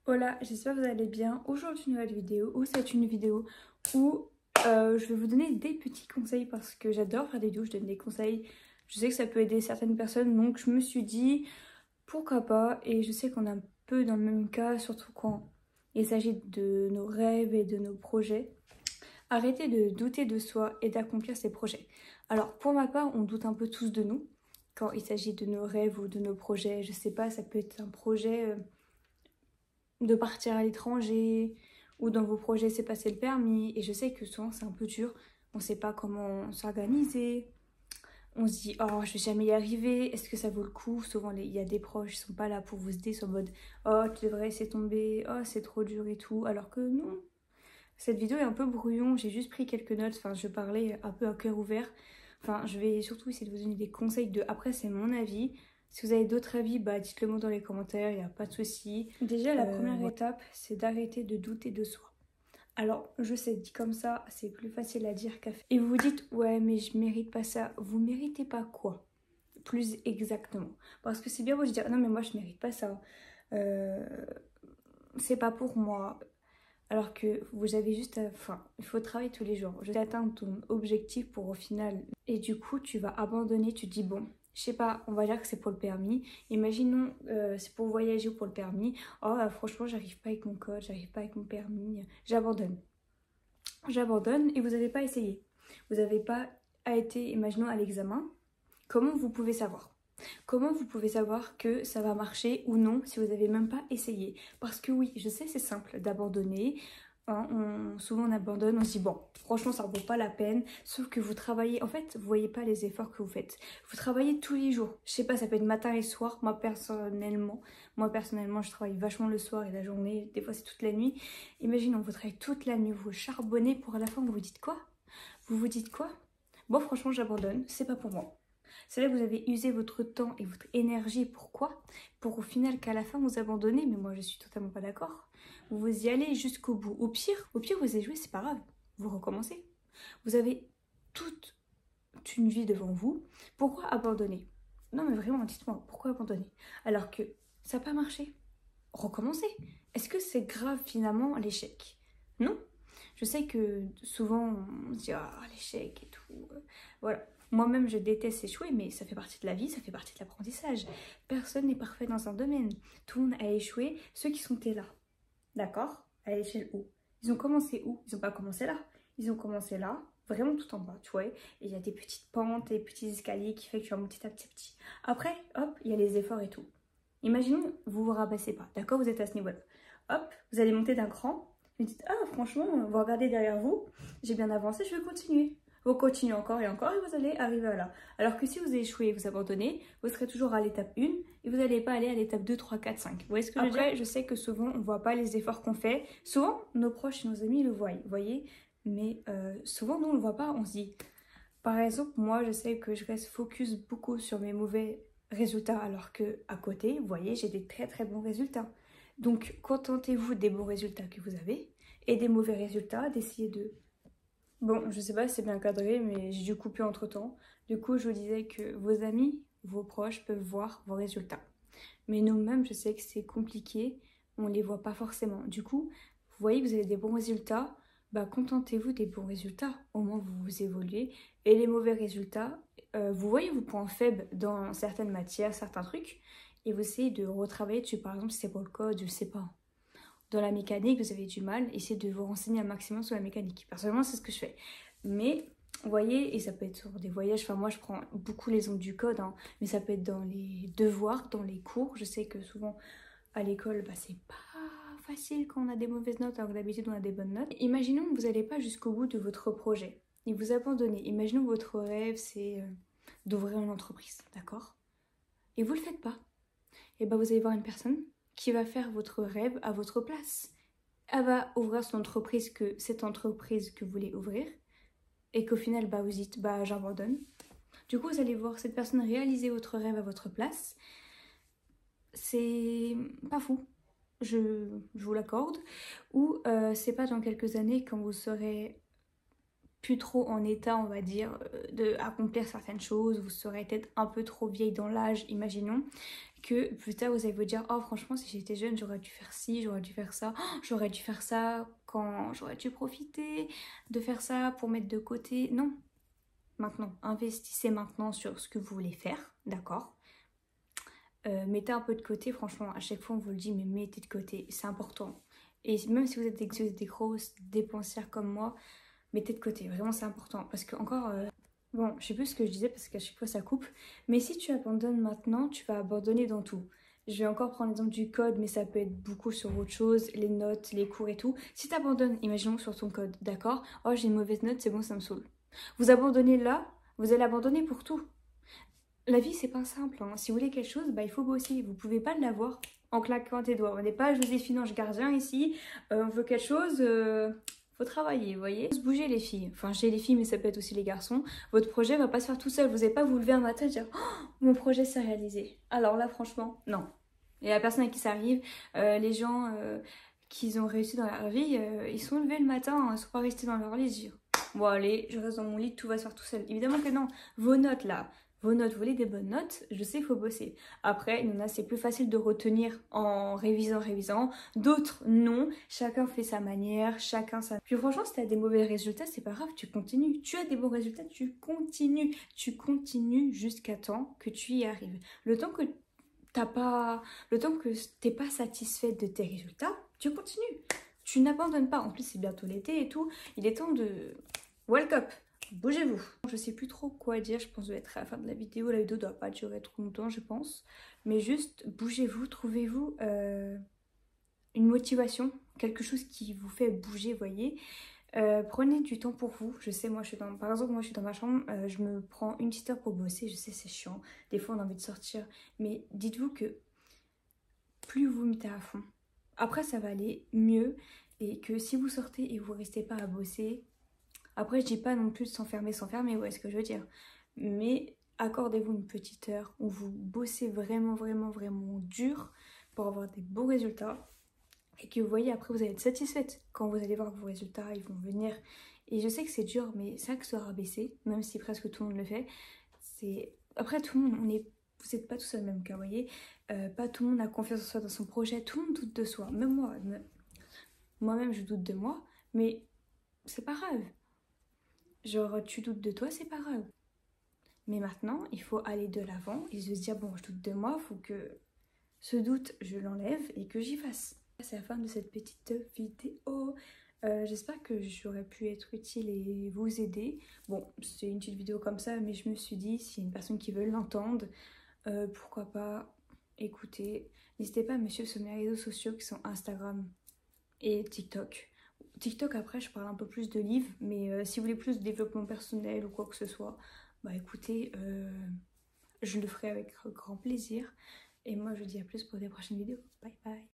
Hola, j'espère que vous allez bien. Aujourd'hui, une nouvelle vidéo où c'est une vidéo où je vais vous donner des petits conseils parce que j'adore faire des vidéos, je donne des conseils. Je sais que ça peut aider certaines personnes, donc je me suis dit pourquoi pas. Et je sais qu'on est un peu dans le même cas, surtout quand il s'agit de nos rêves et de nos projets. Arrêtez de douter de soi et d'accomplir ses projets. Alors pour ma part, on doute un peu tous de nous quand il s'agit de nos rêves ou de nos projets. Je sais pas, ça peut être un projet de partir à l'étranger ou dans vos projets c'est passer le permis, et je sais que souvent c'est un peu dur, on sait pas comment s'organiser, on se dit oh je vais jamais y arriver, est-ce que ça vaut le coup. Souvent il y a des proches qui sont pas là pour vous aider, sont en mode oh tu devrais laisser tomber, oh c'est trop dur et tout, alors que non. Cette vidéo est un peu brouillon, j'ai juste pris quelques notes, enfin je parlais un peu à cœur ouvert. Enfin je vais surtout essayer de vous donner des conseils de après, c'est mon avis. Si vous avez d'autres avis, bah dites-le moi dans les commentaires, il n'y a pas de souci. Déjà la première étape, c'est d'arrêter de douter de soi. Alors je sais, dit comme ça, c'est plus facile à dire qu'à faire. Et vous vous dites ouais mais je mérite pas ça. Vous méritez pas quoi? Plus exactement. Parce que c'est bien beau de dire non mais moi je mérite pas ça. Euh, c'est pas pour moi. Alors que vous avez juste enfin, il faut travailler tous les jours. Je vais atteindre ton objectif pour au final. Et du coup, tu vas abandonner, tu te dis bon, je sais pas, on va dire que c'est pour le permis. Imaginons c'est pour voyager ou pour le permis. Oh, franchement, j'arrive pas avec mon code, j'arrive pas avec mon permis. J'abandonne. J'abandonne et vous n'avez pas essayé. Vous n'avez pas été, imaginons, à l'examen. Comment vous pouvez savoir? Comment vous pouvez savoir que ça va marcher ou non si vous n'avez même pas essayé? Parce que oui, je sais, c'est simple d'abandonner. Hein, souvent on abandonne, on se dit bon, franchement ça ne vaut pas la peine. Sauf que vous travaillez, en fait, vous voyez pas les efforts que vous faites. Vous travaillez tous les jours. Je sais pas, ça peut être matin et soir. Moi personnellement, je travaille vachement le soir et la journée. Des fois c'est toute la nuit. Imaginons, vous travaillez toute la nuit, vous charbonnez pour à la fin vous vous dites quoi? Vous vous dites quoi? Bon, franchement, j'abandonne, c'est pas pour moi. C'est là que vous avez usé votre temps et votre énergie. Pourquoi? Pour au final qu'à la fin vous abandonnez. Mais moi je suis totalement pas d'accord. Vous y allez jusqu'au bout. Au pire vous échouez, c'est pas grave. Vous recommencez. Vous avez toute une vie devant vous. Pourquoi abandonner? Non mais vraiment, dites-moi, pourquoi abandonner? Alors que ça n'a pas marché. Recommencer. Est-ce que c'est grave finalement l'échec? Non. Je sais que souvent on se dit ah l'échec et tout. Voilà. Moi-même je déteste échouer, mais ça fait partie de la vie, ça fait partie de l'apprentissage. Personne n'est parfait dans un domaine. Tout le monde a échoué. Ceux qui sont là, d'accord? À l'échelle où? Ils ont commencé où? Ils n'ont pas commencé là. Ils ont commencé là, vraiment tout en bas, tu vois. Et il y a des petites pentes et petits escaliers qui fait que tu vas monter petit à petit. Après, hop, il y a les efforts et tout. Imaginons, vous vous rabaissez pas, d'accord? Vous êtes à ce niveau-là. Hop, vous allez monter d'un cran. Vous dites, ah franchement, vous regardez derrière vous, j'ai bien avancé, je vais continuer. Vous continuez encore et encore et vous allez arriver à là. Alors que si vous échouez et vous abandonnez, vous serez toujours à l'étape 1 et vous n'allez pas aller à l'étape 2, 3, 4, 5. Vous voyez ce que je veux dire? Après, je sais que souvent, on ne voit pas les efforts qu'on fait. Souvent, nos proches et nos amis le voient, vous voyez? Mais souvent, nous, on ne le voit pas. On se dit, par exemple, moi, je sais que je reste focus beaucoup sur mes mauvais résultats, alors que à côté, vous voyez, j'ai des très très bons résultats. Donc, contentez-vous des bons résultats que vous avez et des mauvais résultats, d'essayer de... Bon, je sais pas si c'est bien cadré, mais j'ai dû couper entre-temps. Du coup, je vous disais que vos amis, vos proches peuvent voir vos résultats. Mais nous-mêmes, je sais que c'est compliqué, on les voit pas forcément. Du coup, vous voyez que vous avez des bons résultats, bah contentez-vous des bons résultats, au moins vous évoluez. Et les mauvais résultats, vous voyez vos points faibles dans certaines matières, certains trucs, et vous essayez de retravailler dessus. Par exemple, si c'est pour le code, je sais pas. Dans la mécanique, vous avez du mal, essayez de vous renseigner un maximum sur la mécanique. Personnellement, c'est ce que je fais. Mais, vous voyez, et ça peut être sur des voyages, enfin moi je prends beaucoup les ondes du code, hein, mais ça peut être dans les devoirs, dans les cours. Je sais que souvent à l'école, bah, c'est pas facile quand on a des mauvaises notes, alors que d'habitude on a des bonnes notes. Imaginons que vous n'allez pas jusqu'au bout de votre projet et vous abandonnez. Imaginons que votre rêve c'est d'ouvrir une entreprise, d'accord? Et vous le faites pas. Et bah vous allez voir une personne qui va faire votre rêve à votre place. Elle va ouvrir son entreprise, que cette entreprise que vous voulez ouvrir, et qu'au final bah vous dites bah j'abandonne. Du coup vous allez voir cette personne réaliser votre rêve à votre place. C'est pas fou, je vous l'accorde. Ou c'est pas dans quelques années quand vous serez plus trop en état, on va dire, d'accomplir certaines choses, vous serez peut-être un peu trop vieille dans l'âge, imaginons, que plus tard vous allez vous dire oh franchement si j'étais jeune j'aurais dû faire ci, j'aurais dû faire ça, oh, j'aurais dû faire ça quand j'aurais dû profiter de faire ça pour mettre de côté. Non, maintenant, investissez maintenant sur ce que vous voulez faire, d'accord. Mettez un peu de côté, franchement, à chaque fois on vous le dit, mais mettez de côté, c'est important. Et même si vous êtes des grosses dépensières comme moi, mettez de côté, vraiment c'est important. Parce que encore, bon, je sais plus ce que je disais parce qu'à chaque fois ça coupe. Mais si tu abandonnes maintenant, tu vas abandonner dans tout. Je vais encore prendre l'exemple du code, mais ça peut être beaucoup sur autre chose, les notes, les cours et tout. Si tu abandonnes, imaginons sur ton code, d'accord? Oh, j'ai une mauvaise note, c'est bon, ça me saoule. Vous abandonnez là, vous allez abandonner pour tout. La vie, c'est pas simple, hein. Si vous voulez quelque chose, bah, il faut bosser. Vous pouvez pas l'avoir en claquant tes doigts. On n'est pas Joséphine Ange Gardien ici. On veut quelque chose, faut travailler, vous voyez. Faut se bouger les filles. Enfin, j'ai les filles, mais ça peut être aussi les garçons. Votre projet va pas se faire tout seul. Vous n'allez pas vous lever un matin et dire oh, mon projet s'est réalisé. Alors là, franchement, non. Et la personne à qui ça arrive, les gens qui ont réussi dans leur vie, ils sont levés le matin, ils sont pas restés dans leur lit et se dire bon allez, je reste dans mon lit, tout va se faire tout seul. Évidemment que non. Vos notes là. Vos notes, vous voulez des bonnes notes, je sais qu'il faut bosser. Après, il y en a, c'est plus facile de retenir en révisant. D'autres, non. Chacun fait sa manière, chacun sa... Puis franchement, si tu as des mauvais résultats, c'est pas grave, tu continues. Tu as des bons résultats, tu continues. Tu continues jusqu'à temps que tu y arrives. Le temps que t'es pas satisfaite de tes résultats, tu continues. Tu n'abandonnes pas. En plus, c'est bientôt l'été et tout. Il est temps de... Wake up! Bougez-vous. Je sais plus trop quoi dire, je pense que je vais être à la fin de la vidéo doit pas durer trop longtemps je pense. Mais juste bougez-vous, trouvez-vous une motivation, quelque chose qui vous fait bouger, voyez. Prenez du temps pour vous. Je sais, moi je suis dans, par exemple moi je suis dans ma chambre, je me prends une petite heure pour bosser, je sais c'est chiant, des fois on a envie de sortir. Mais dites-vous que plus vous mettez à fond, après ça va aller mieux et que si vous sortez et vous restez pas à bosser... Après, je dis pas non plus de s'enfermer, vous voyez ce que je veux dire. Mais accordez-vous une petite heure où vous bossez vraiment dur pour avoir des bons résultats. Et que vous voyez, après, vous allez être satisfaite quand vous allez voir vos résultats, ils vont venir. Et je sais que c'est dur, mais ça que se rabaisser, même si presque tout le monde le fait, c'est... Après, tout le monde, vous n'êtes pas tous dans le même cas, vous voyez. Pas tout le monde a confiance en soi dans son projet, tout le monde doute de soi. Même moi, moi-même, je doute de moi, mais c'est pas grave. Genre, tu doutes de toi, c'est pas grave. Mais maintenant, il faut aller de l'avant et se dire, bon, je doute de moi, il faut que ce doute, je l'enlève et que j'y fasse. C'est la fin de cette petite vidéo. J'espère que j'aurais pu être utile et vous aider. Bon, c'est une petite vidéo comme ça, mais je me suis dit, s'il y a une personne qui veut l'entendre, pourquoi pas écouter. N'hésitez pas à me suivre sur mes réseaux sociaux qui sont Instagram et TikTok. TikTok, après, je parle un peu plus de livres, mais si vous voulez plus de développement personnel ou quoi que ce soit, bah écoutez, je le ferai avec grand plaisir. Et moi, je vous dis à plus pour des prochaines vidéos. Bye bye!